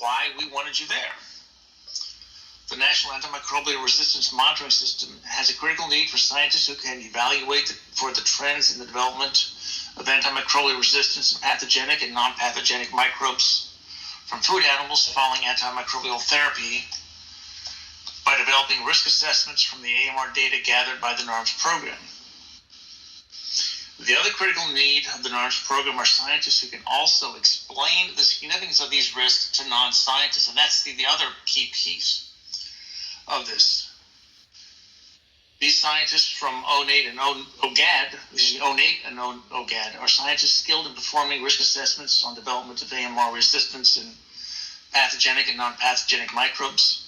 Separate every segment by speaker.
Speaker 1: why we wanted you there. The National Antimicrobial Resistance Monitoring System has a critical need for scientists who can evaluate for the trends in the development of antimicrobial resistance and pathogenic and non-pathogenic microbes from food animals following antimicrobial therapy by developing risk assessments from the AMR data gathered by the NARMS program. The other critical need of the NARMS program are scientists who can also explain the significance of these risks to non-scientists, and that's the other key piece of this. These scientists from ONAID and OGAD are scientists skilled in performing risk assessments on development of AMR resistance in pathogenic and non-pathogenic microbes.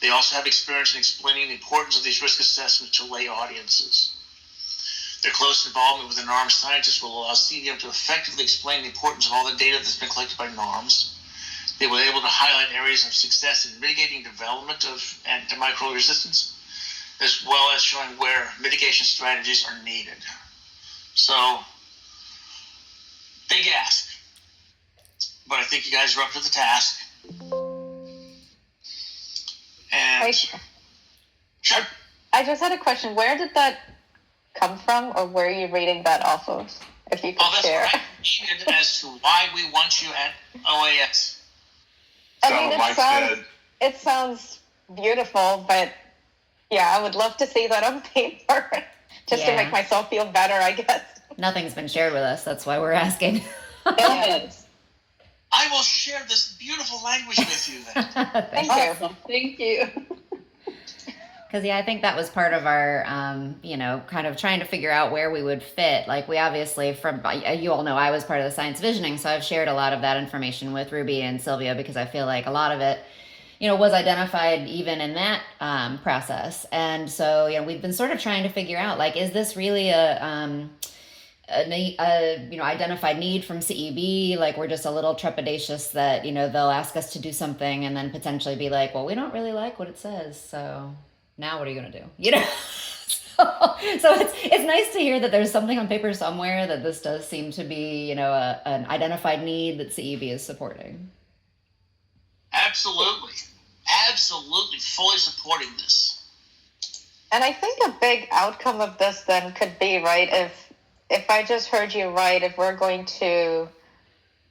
Speaker 1: They also have experience in explaining the importance of these risk assessments to lay audiences. Their close involvement with the NARMS scientists will allow CDM to effectively explain the importance of all the data that's been collected by NARMS. They were able to highlight areas of success in mitigating development of antimicrobial resistance, as well as showing where mitigation strategies are needed. So, big ask. But I think you guys are up to the task. And sure.
Speaker 2: I just had a question. Where did that come from, or where are you reading that off of? If you could share.
Speaker 1: That's what I as to why we want you at OAS.
Speaker 2: It sounds beautiful, but yeah, I would love to see that on paper just to make myself feel better, I guess.
Speaker 3: Nothing's been shared with us. That's why we're asking.
Speaker 2: Yes.
Speaker 1: I will share this beautiful language with you then.
Speaker 2: Thank you.
Speaker 3: Because, I think that was part of our, kind of trying to figure out where we would fit. Like, we obviously, you all know I was part of the science visioning, so I've shared a lot of that information with Ruby and Sylvia because I feel like a lot of it, was identified even in that process. And so, we've been sort of trying to figure out, like, is this really a identified need from CEB? Like, we're just a little trepidatious that, they'll ask us to do something and then potentially be like, well, we don't really like what it says, so now what are you going to do? So it's nice to hear that there's something on paper somewhere that this does seem to be, an identified need that CEB is supporting.
Speaker 1: Absolutely, fully supporting this.
Speaker 2: And I think a big outcome of this then could be, right, if I just heard you right, if we're going to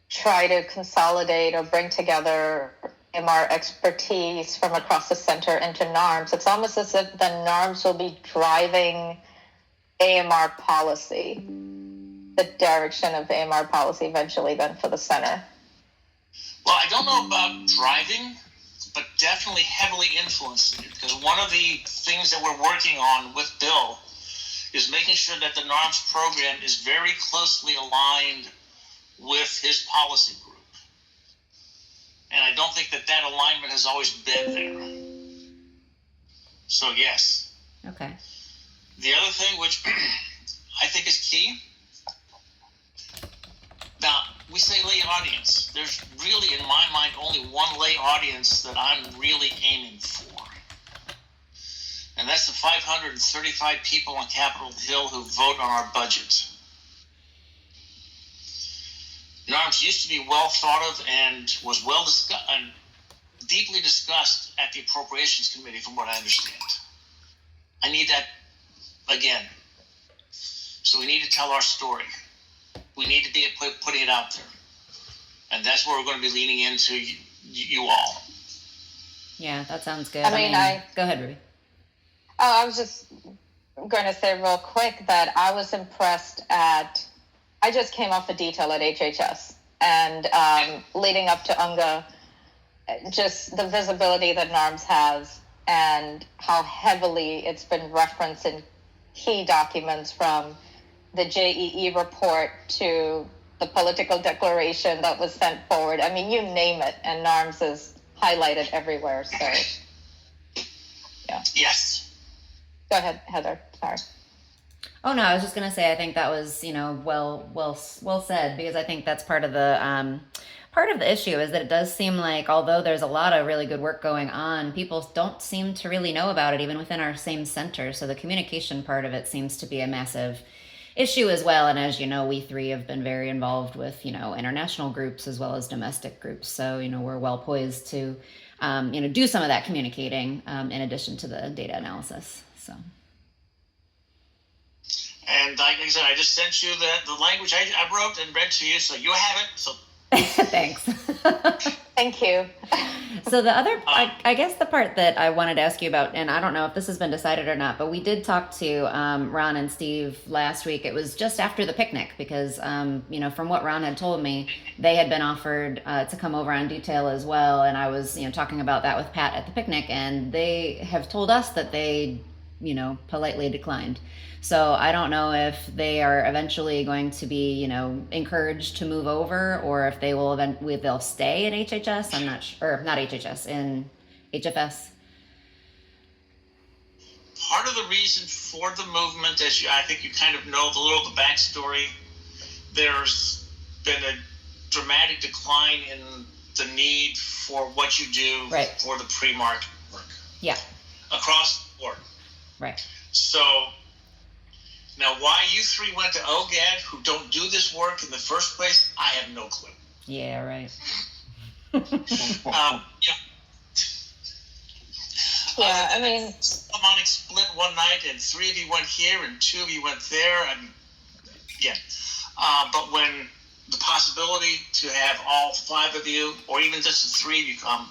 Speaker 2: try to consolidate or bring together AMR expertise from across the center into NARMS, it's almost as if the NARMS will be driving AMR policy, the direction of AMR policy eventually then for the center.
Speaker 1: Well, I don't know about driving, but definitely heavily influencing it, because one of the things that we're working on with Bill is making sure that the NARMS program is very closely aligned with his policy group. And I don't think that alignment has always been there. So, yes.
Speaker 3: Okay.
Speaker 1: The other thing, which I think is key, now, we say lay audience. There's really, in my mind, only one lay audience that I'm really aiming for. And that's the 535 people on Capitol Hill who vote on our budget. NARMS used to be well thought of and was well discussed and deeply discussed at the Appropriations Committee, from what I understand. I need that again. So we need to tell our story. We need to be putting it out there. And that's where we're going to be leaning into you all.
Speaker 3: Yeah, that sounds good.
Speaker 2: Go
Speaker 3: ahead, Ruby.
Speaker 2: I was just going to say real quick that I was impressed I just came off a detail at HHS, and leading up to UNGA, just the visibility that NARMS has and how heavily it's been referenced in key documents, from the JEE report to the political declaration that was sent forward. I mean, you name it, and NARMS is highlighted everywhere. So, yeah.
Speaker 1: Yes.
Speaker 2: Go ahead, Heather. Sorry.
Speaker 3: Oh no, I was just gonna say I think that was well said, because I think that's part of the issue is that it does seem like, although there's a lot of really good work going on, people don't seem to really know about it even within our same center. So the communication part of it seems to be a massive issue as well. And as you know, we three have been very involved with, international groups as well as domestic groups. So, we're well poised to, do some of that communicating in addition to the data analysis. So.
Speaker 1: And like I said, I just sent you the language I wrote and read to you, so you have it. So
Speaker 3: thanks.
Speaker 2: Thank you.
Speaker 3: So the other, I guess the part that I wanted to ask you about, and I don't know if this has been decided or not, but we did talk to Ron and Steve last week. It was just after the picnic because, from what Ron had told me, they had been offered to come over on detail as well. And I was, talking about that with Pat at the picnic, and they have told us that they, politely declined. So I don't know if they are eventually going to be, encouraged to move over, or if they will they'll stay in HHS. I'm not sure, or not HHS, in HFS.
Speaker 1: Part of the reason for the movement, I think you kind of know the backstory. There's been a dramatic decline in the need for what you do for the pre-market work.
Speaker 3: Yeah.
Speaker 1: Across the board.
Speaker 3: Right.
Speaker 1: So now, why you three went to OGAD who don't do this work in the first place, I have no clue.
Speaker 3: Yeah, right.
Speaker 2: Yeah, I mean,
Speaker 1: Harmonic split one night, and 3 of you went here, and 2 of you went there, and but when the possibility to have all 5 of you, or even just the 3 of you come,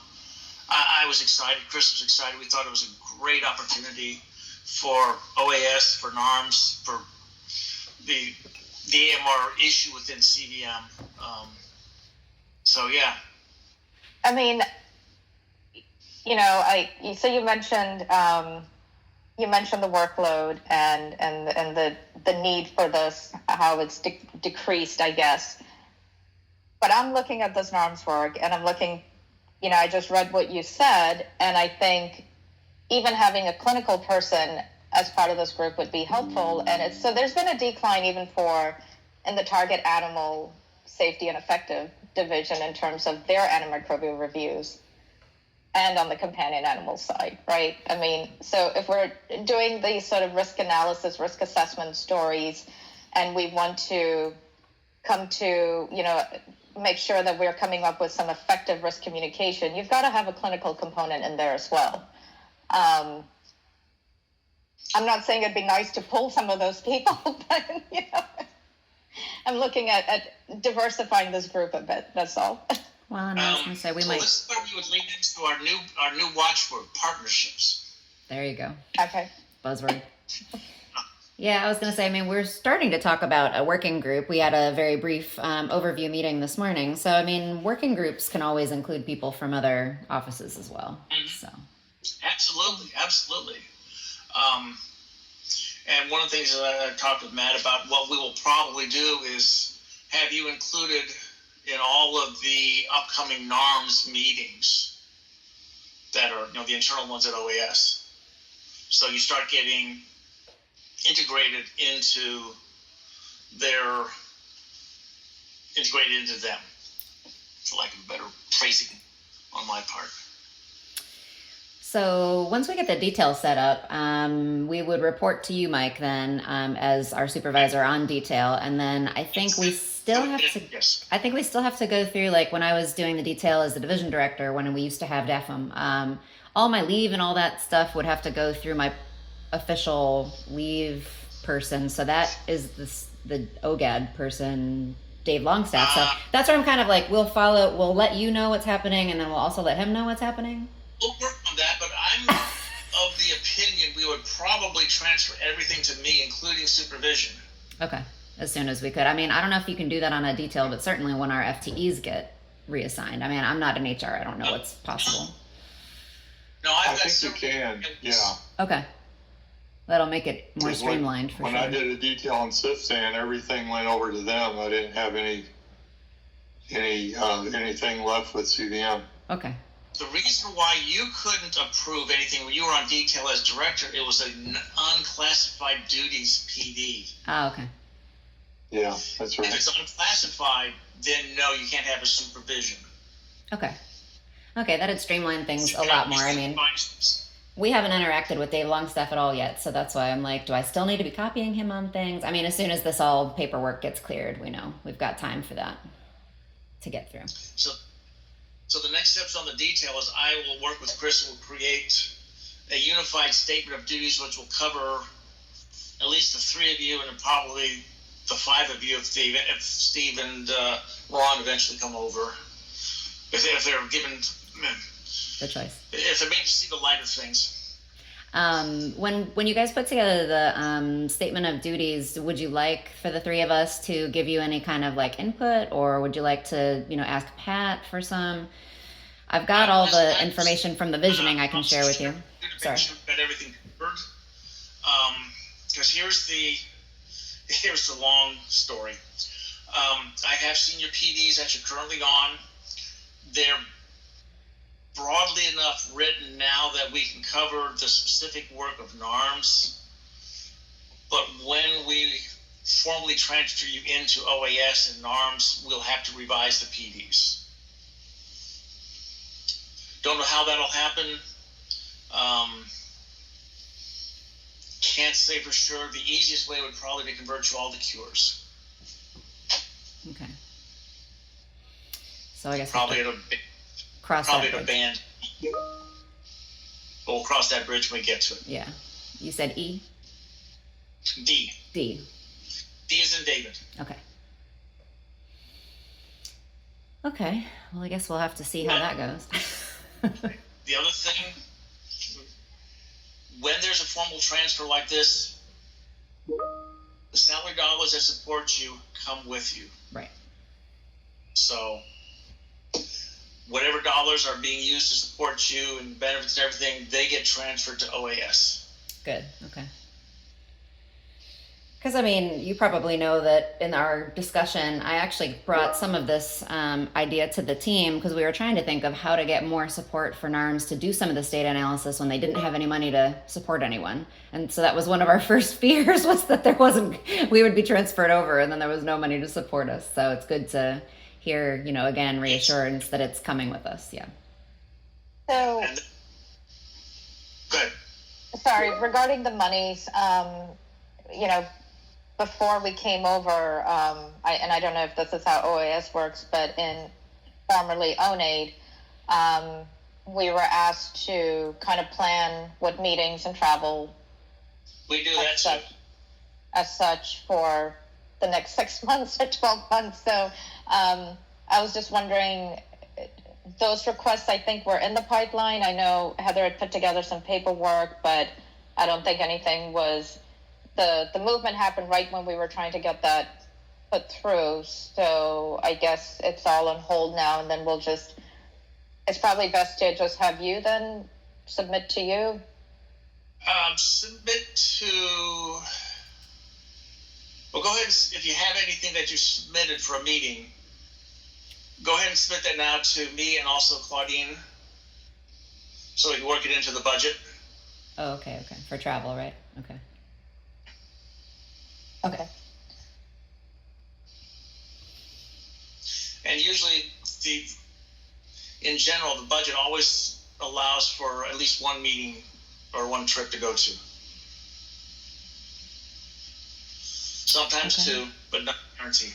Speaker 1: I was excited. Chris was excited. We thought it was a great opportunity for OAS, for NARMS, for the AMR issue within CVM. So yeah.
Speaker 2: I mean, so you mentioned the workload and the need for this, how it's decreased, I guess. But I'm looking at this NARMS work, and I'm looking, I just read what you said, and I think even having a clinical person as part of this group would be helpful. And so there's been a decline even in the target animal safety and effective division in terms of their antimicrobial reviews and on the companion animal side, right? I mean, so if we're doing these sort of risk analysis, risk assessment stories, and we want to come to, make sure that we're coming up with some effective risk communication, you've got to have a clinical component in there as well. I'm not saying it'd be nice to pull some of those people, but I'm looking at diversifying this group a bit. That's all.
Speaker 3: Well, and I was going to say
Speaker 1: this is where we would lead into our new watchword: partnerships.
Speaker 3: There you go.
Speaker 2: Okay.
Speaker 3: Buzzword. Yeah, I was going to say, we're starting to talk about a working group. We had a very brief overview meeting this morning. So, working groups can always include people from other offices as well. Mm-hmm. So.
Speaker 1: Absolutely. And one of the things that I talked with Matt about, what we will probably do is have you included in all of the upcoming NARMS meetings that are, the internal ones at OAS. So you start getting integrated into them, for lack of better phrasing on my part.
Speaker 3: So once we get the details set up, we would report to you, Mike, then as our supervisor on detail, and then I think we still have to.
Speaker 1: Yes.
Speaker 3: I think we still have to go through, like when I was doing the detail as the division director, when we used to have DEFM, all my leave and all that stuff would have to go through my official leave person. So that is the OGAD person, Dave Longstaff. So that's where I'm kind of like, we'll let you know what's happening, and then we'll also let him know what's happening.
Speaker 1: We'll work on that, but I'm of the opinion we would probably transfer everything to me, including supervision.
Speaker 3: Okay, as soon as we could. I don't know if you can do that on a detail, but certainly when our FTEs get reassigned. I'm not in HR. I don't know what's possible.
Speaker 1: No,
Speaker 4: I think you can. Yeah.
Speaker 3: Okay. That'll make it more streamlined for
Speaker 4: when
Speaker 3: sure.
Speaker 4: I did a detail on CIFSAN, everything went over to them. I didn't have anything left with CVM.
Speaker 3: Okay.
Speaker 1: The reason why you couldn't approve anything when you were on detail as director, it was an unclassified duties PD.
Speaker 3: Oh, okay.
Speaker 4: Yeah, that's right.
Speaker 1: If it's unclassified, then no, you can't have a supervision.
Speaker 3: Okay, that'd streamline things a lot more. We haven't interacted with Dave Longstaff at all yet, so that's why I'm like, do I still need to be copying him on things? I mean, as soon as this all paperwork gets cleared, we know we've got time for that to get through.
Speaker 1: So the next steps on the detail is I will work with Chris and we'll create a unified statement of duties which will cover at least the three of you and probably the five of you if Steve and Ron eventually come over. If they're given
Speaker 3: The choice.
Speaker 1: if they're made to see the light of things.
Speaker 3: When you guys put together the statement of duties, would you like for the three of us to give you any kind of like input, or would you like to, ask Pat for some? I've got all the information from the visioning I can share with you. Sorry.
Speaker 1: Got everything covered. Because here's the long story. I have senior PDs that you're currently on. They're broadly enough written now that we can cover the specific work of NARMS. But when we formally transfer you into OAS and NARMS, we'll have to revise the PDs. Don't know how that'll happen. Can't say for sure. The easiest way would probably be to convert you all to cures.
Speaker 3: Okay. So I guess
Speaker 1: Probably
Speaker 3: we'll
Speaker 1: at
Speaker 3: cross
Speaker 1: probably
Speaker 3: that
Speaker 1: at a
Speaker 3: bridge.
Speaker 1: band. But we'll cross that bridge when we get to it.
Speaker 3: Yeah. You said E?
Speaker 1: D.
Speaker 3: D.
Speaker 1: D is in David.
Speaker 3: Okay. Okay. Well, I guess we'll have to see how that goes.
Speaker 1: The other thing, when there's a formal transfer like this, the salary dollars that support you come with you.
Speaker 3: Right.
Speaker 1: So whatever dollars are being used to support you and benefits and everything, they get transferred to OAS.
Speaker 3: Good. Okay. Because, I mean, you probably know that in our discussion, I actually brought some of this idea to the team because we were trying to think of how to get more support for NARMS to do some of this data analysis when they didn't have any money to support anyone. And so that was one of our first fears, was that we would be transferred over and then there was no money to support us. So it's good to hear, again, reassurance that it's coming with us. Yeah.
Speaker 2: So,
Speaker 1: And good.
Speaker 2: sorry, regarding the monies, before we came over, I don't know if this is how OAS works, but in formerly ONAID, we were asked to kind of plan what meetings and travel
Speaker 1: We do that too.
Speaker 2: as such for the next 6 months or 12 months. So I was just wondering, those requests I think were in the pipeline. I know Heather had put together some paperwork, but I don't think anything was, the movement happened right when we were trying to get that put through. So I guess it's all on hold now, and then it's probably best to just have you then submit to you.
Speaker 1: Submit to. Well, go ahead and, if you have anything that you submitted for a meeting, go ahead and submit that now to me and also Claudine, so we can work it into the budget.
Speaker 3: Oh, okay. For travel, right? Okay.
Speaker 2: Okay.
Speaker 1: And usually, in general, the budget always allows for at least one meeting or one trip to go to. Sometimes
Speaker 3: Okay.
Speaker 1: two, but not guaranteed.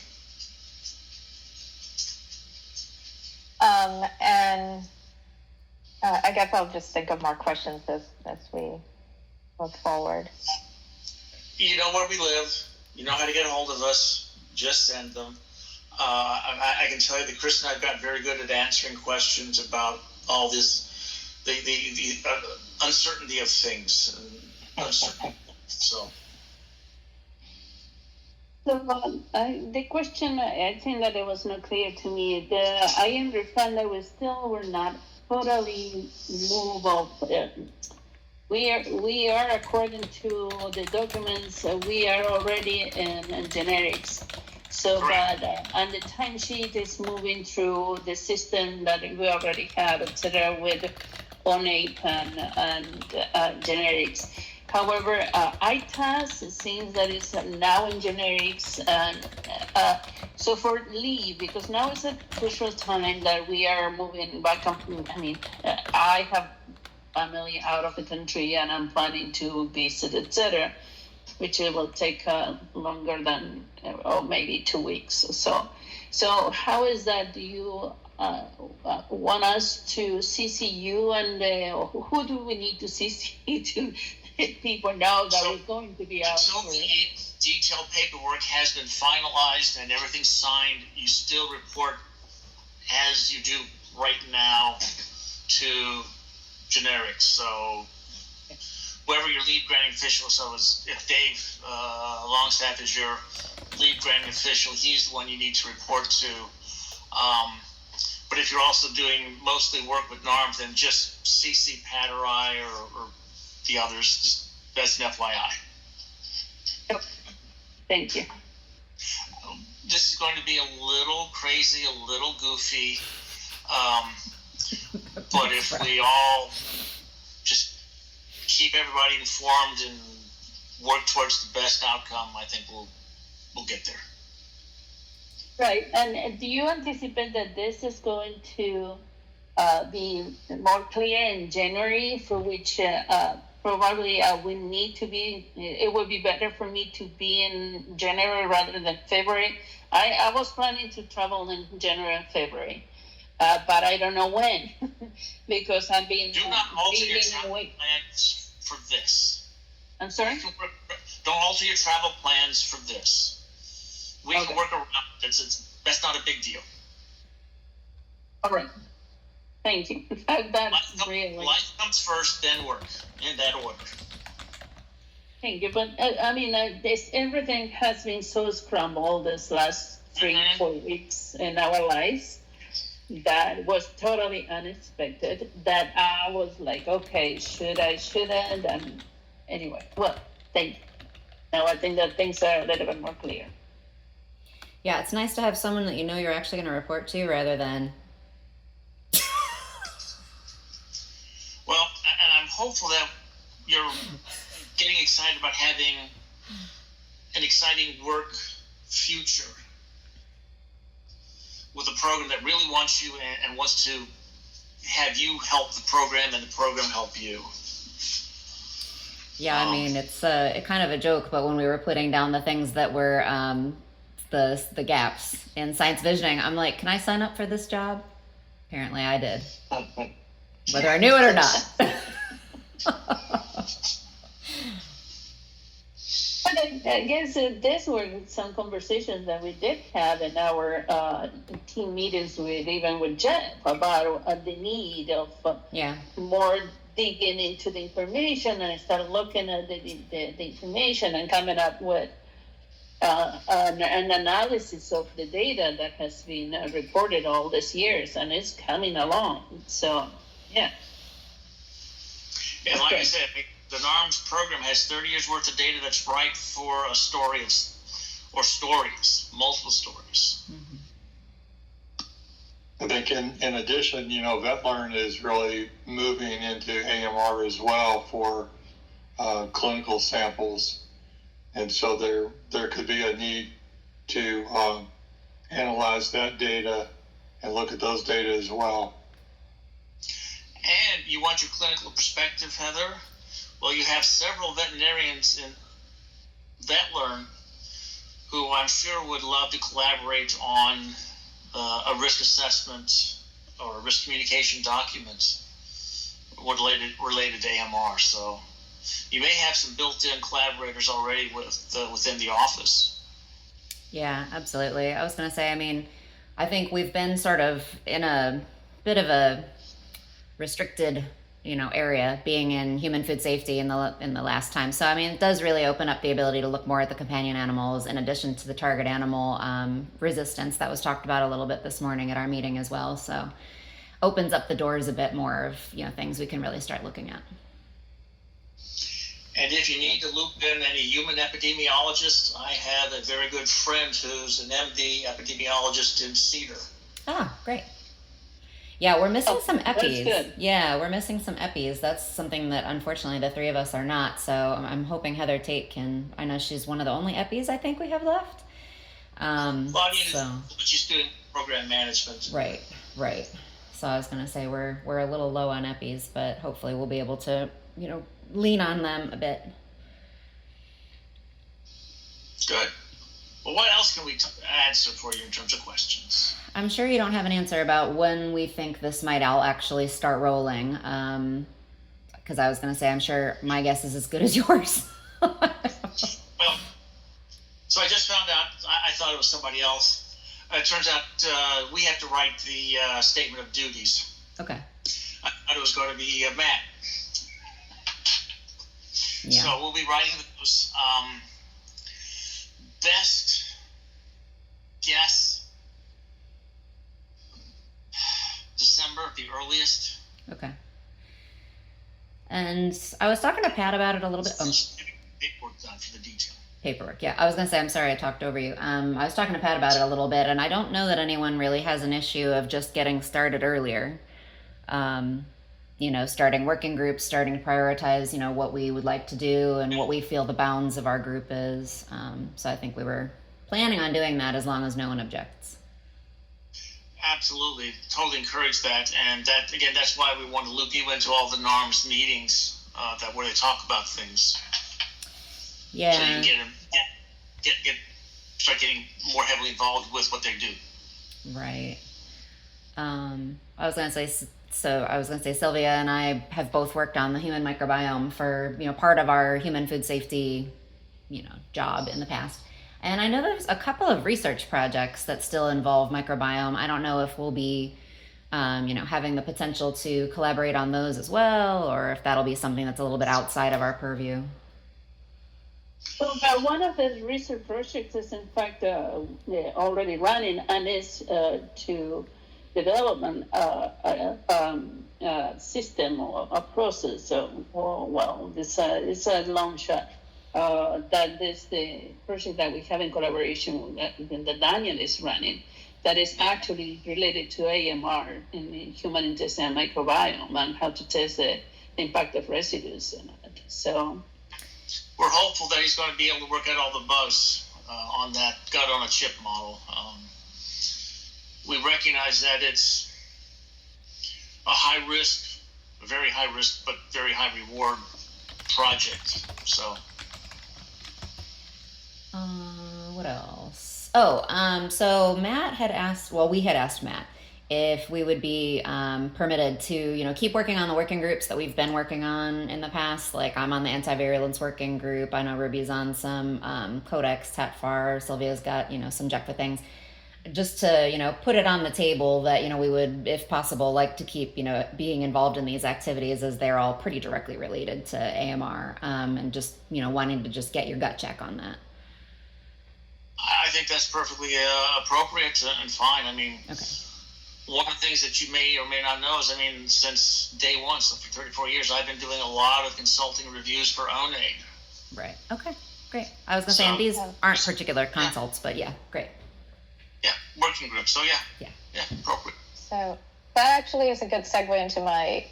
Speaker 2: And I guess I'll just think of more questions as we move forward.
Speaker 1: You know where we live. You know how to get a hold of us. Just send them. I can tell you that Chris and I have got very good at answering questions about all this, the uncertainty of things. So.
Speaker 5: So the question, I think that it was not clear to me. I understand that we're not totally moved. We are according to the documents. We are already in generics. So that and the timesheet is moving through the system that we already have, etc., with ONAIP and generics. However, ITAS, it seems that it's now in generics, and so for leave, because now is a crucial time that we are moving back. I have family out of the country and I'm planning to visit, etc., which it will take longer than, or maybe 2 weeks or so. So how is that? Do you want us to CC you, and who do we need to CC to let people know that we're going to be out?
Speaker 1: Until the detailed paperwork has been finalized and everything's signed, you still report as you do right now to generics. So whoever your lead granting official, so if Dave Longstaff is your lead granting official, he's the one you need to report to. But if you're also doing mostly work with NARM, then just CC Pat or I or the others. That's an FYI.
Speaker 5: Thank you.
Speaker 1: This is going to be a little crazy, a little goofy. But if we all just keep everybody informed and work towards the best outcome, I think we'll get there.
Speaker 5: Right. And do you anticipate that this is going to be more clear in January, for which probably we need to be, it would be better for me to be in January rather than February? I was planning to travel in January and February, but I don't know when, because I've been
Speaker 1: Do not alter your
Speaker 5: being
Speaker 1: travel
Speaker 5: away.
Speaker 1: plans for this.
Speaker 5: I'm sorry?
Speaker 1: Don't alter your travel plans for this. We
Speaker 5: Okay.
Speaker 1: can work around it. That's not a big deal.
Speaker 5: All right. Thank you. That's really.
Speaker 1: Life comes first, then work, in that order.
Speaker 5: Thank you, but I mean, everything has been so scrambled this last 3-4 weeks in our lives. That was totally unexpected. That I was like, okay, shouldn't, and anyway, well, thank you. Now I think that things are a little bit more clear.
Speaker 3: Yeah, it's nice to have someone that you know you're actually going to report to rather than.
Speaker 1: Well, and I'm hopeful that you're getting excited about having an exciting work future with a program that really wants you and wants to have you help the program and the program help you.
Speaker 3: Yeah, I mean, it's kind of a joke, but when we were putting down the things that were the gaps in science visioning, I'm like, can I sign up for this job? Apparently I did, whether I knew it or not.
Speaker 5: But I guess these were some conversations that we did have in our team meetings with Jeff about the need of
Speaker 3: Yeah.
Speaker 5: more digging into the information, and start looking at the information and coming up with an analysis of the data that has been reported all these years, and it's coming along. So, yeah.
Speaker 1: And like I said, the NARMS program has 30 years worth of data that's ripe for a story or stories, multiple stories.
Speaker 4: I think in addition, VetLearn is really moving into AMR as well for clinical samples. And so there could be a need to analyze that data and look at those data as well.
Speaker 1: And you want your clinical perspective, Heather? Well, you have several veterinarians in VetLearn who I'm sure would love to collaborate on a risk assessment or a risk communication document related to AMR. So you may have some built-in collaborators already within the office.
Speaker 3: Yeah, absolutely. I was going to say, I mean, I think we've been sort of in a bit of a restricted, area being in human food safety in the last time. So, I mean, it does really open up the ability to look more at the companion animals in addition to the target animal resistance that was talked about a little bit this morning at our meeting as well. So opens up the doors a bit more of, things we can really start looking at.
Speaker 1: And if you need to loop in any human epidemiologists, I have a very good friend who's an MD epidemiologist in Cedar.
Speaker 3: Ah, great. Yeah, we're missing some
Speaker 5: that's
Speaker 3: EPIs.
Speaker 5: good.
Speaker 3: Yeah, we're missing some EPIs. That's something that unfortunately the three of us are not. So I'm hoping Heather Tate can. I know she's one of the only EPIs I think we have left.
Speaker 1: But she's doing program management.
Speaker 3: Right. So I was going to say we're a little low on EPIs, but hopefully we'll be able to, lean on them a bit.
Speaker 1: Good. Well, what else can we answer for you in terms of questions?
Speaker 3: I'm sure you don't have an answer about when we think this might all actually start rolling. Because I was going to say, I'm sure my guess is as good as yours.
Speaker 1: Well, so I just found out, I thought it was somebody else. It turns out we have to write the statement of duties.
Speaker 3: Okay.
Speaker 1: I thought it was going to be Matt.
Speaker 3: Yeah.
Speaker 1: So we'll be writing those. Best guess, December at the earliest.
Speaker 3: Okay. And I was talking to Pat about it a little bit.
Speaker 1: Paperwork done for the detail.
Speaker 3: Paperwork, yeah. I was going to say, I'm sorry I talked over you. I was talking to Pat about it a little bit, and I don't know that anyone really has an issue of just getting started earlier. Starting working groups, starting to prioritize, what we would like to do and what we feel the bounds of our group is. So I think we were planning on doing that as long as no one objects.
Speaker 1: Absolutely. Totally encourage that. And that, again, that's why we want to loop you into all the NARMS meetings where they talk about things.
Speaker 3: Yeah.
Speaker 1: So you can start getting more heavily involved with what they do.
Speaker 3: Right. I was going to say Sylvia and I have both worked on the human microbiome for, part of our human food safety, job in the past. And I know there's a couple of research projects that still involve microbiome. I don't know if we'll be, having the potential to collaborate on those as well, or if that'll be something that's a little bit outside of our purview.
Speaker 5: Well, one of the research projects is in fact already running, and is to develop a system or a process. It's a long shot. That is the project that we have in collaboration with that Daniel is running, that is actually related to AMR in the human intestinal microbiome and how to test the impact of residues and that. So
Speaker 1: we're hopeful that he's going to be able to work out all the bugs on that gut on a chip model. We recognize that it's a high risk, a very high risk, but very high reward project. So.
Speaker 3: What else? So Matt had asked, we had asked Matt if we would be permitted to, keep working on the working groups that we've been working on in the past. Like I'm on the antivirulence working group. I know Ruby's on some Codex, TATFAR. Sylvia's got, some JECFA things. Just to, put it on the table that, we would, if possible, like to keep, being involved in these activities as they're all pretty directly related to AMR, and just, wanting to just get your gut check on that.
Speaker 1: I think that's perfectly appropriate and fine. I mean,
Speaker 3: okay.
Speaker 1: One of the things that you may or may not know is, since day one, so for 34 years, I've been doing a lot of consulting reviews for ONAID.
Speaker 3: Right. Okay, great. I was going to say, and these aren't particular consults, but yeah, great.
Speaker 1: Yeah, working group. So yeah, appropriate.
Speaker 2: So that actually is a good segue into my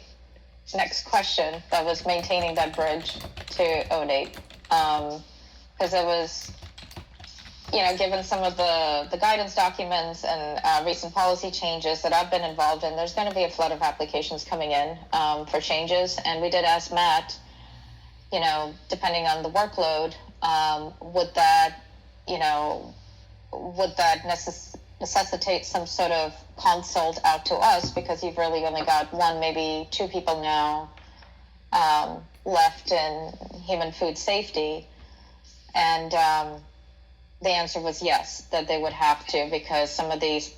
Speaker 2: next question. That was maintaining that bridge to ONAID, because it was, given some of the guidance documents and recent policy changes that I've been involved in, there's going to be a flood of applications coming in for changes. And we did ask Matt, depending on the workload, would that necessitate some sort of consult out to us, because you've really only got one, maybe two people now left in human food safety. And the answer was yes, that they would have to, because some of these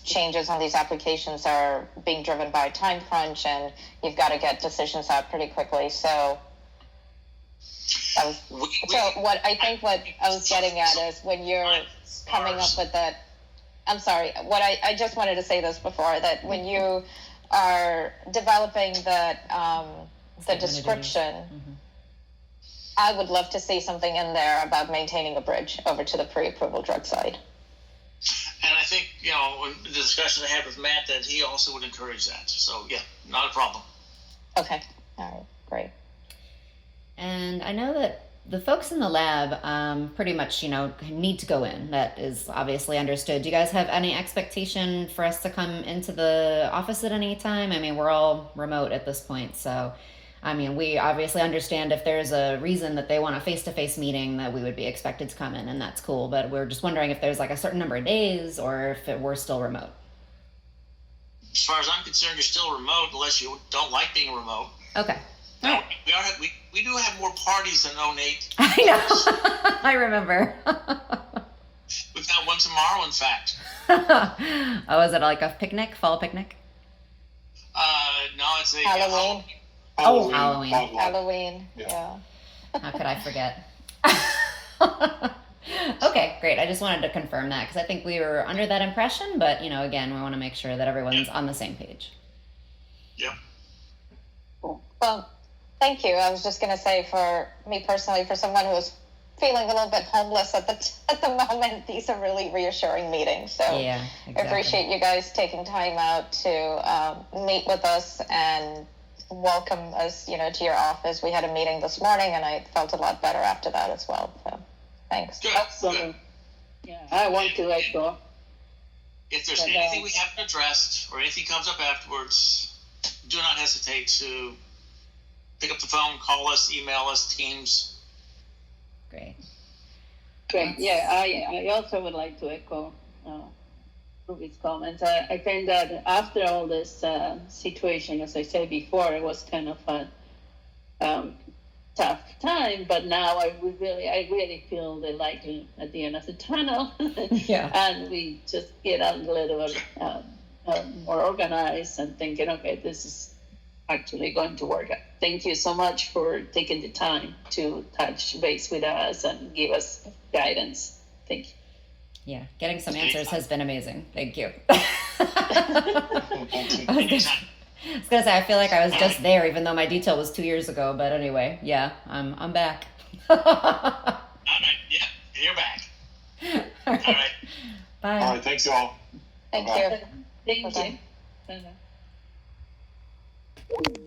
Speaker 2: changes on these applications are being driven by time crunch, and you've got to get decisions out pretty quickly. So what I was getting at is, when you're coming up with that, I'm sorry, I just wanted to say this before, that when you are developing that, the description, I would love to see something in there about maintaining a bridge over to the pre-approval drug side.
Speaker 1: And I think, the discussion I had with Matt, that he also would encourage that. So yeah, not a problem.
Speaker 2: Okay. All right. Great.
Speaker 3: And I know that the folks in the lab pretty much, need to go in. That is obviously understood. Do you guys have any expectation for us to come into the office at any time? I mean, we're all remote at this point, so I mean, we obviously understand if there's a reason that they want a face-to-face meeting that we would be expected to come in, and that's cool. But we're just wondering if there's like a certain number of days or if we're still remote.
Speaker 1: As far as I'm concerned, you're still remote unless you don't like being remote.
Speaker 3: Okay.
Speaker 1: No, we do have more parties than 08.
Speaker 3: I know. I remember.
Speaker 1: We've got one tomorrow, in fact.
Speaker 3: Oh, is it like a picnic, fall picnic?
Speaker 1: No, it's a
Speaker 2: Halloween.
Speaker 3: Oh, Halloween.
Speaker 2: Halloween.
Speaker 4: Yeah.
Speaker 2: Yeah.
Speaker 3: How could I forget? Okay, great. I just wanted to confirm that because I think we were under that impression, but again, we want to make sure that everyone's on the same page.
Speaker 1: Yep.
Speaker 2: Well, thank you. I was just going to say, for me personally, for someone who is feeling a little bit homeless at the moment, these are really reassuring meetings. So
Speaker 3: Yeah,
Speaker 2: I
Speaker 3: exactly.
Speaker 2: appreciate you guys taking time out to meet with us and welcome us, to your office. We had a meeting this morning, and I felt a lot better after that as well. So thanks.
Speaker 1: Good.
Speaker 5: Absolutely. Yeah, I want to echo.
Speaker 1: If there's anything we haven't addressed or anything comes up afterwards, do not hesitate to pick up the phone, call us, email us, Teams.
Speaker 3: Great.
Speaker 5: Great. Yeah, I also would like to echo Ruby's comments. I think that after all this situation, as I said before, it was kind of a tough time, but now I really feel the light at the end of the tunnel.
Speaker 3: Yeah.
Speaker 5: And we just get a little bit more organized and thinking, okay, this is actually going to work. Thank you so much for taking the time to touch base with us and give us guidance. Thank you.
Speaker 3: Yeah, getting some answers has been amazing. Thank you.
Speaker 1: Anytime.
Speaker 3: I was gonna say I feel like I was just there, even though my detail was 2 years ago. But anyway, yeah, I'm back.
Speaker 1: All right. Yeah, you're back.
Speaker 3: All
Speaker 1: All right.
Speaker 3: Bye.
Speaker 4: All right, thanks y'all.
Speaker 2: Thank
Speaker 4: Bye-bye.
Speaker 2: you.
Speaker 5: Thank
Speaker 2: Bye-bye.
Speaker 5: you. Bye-bye.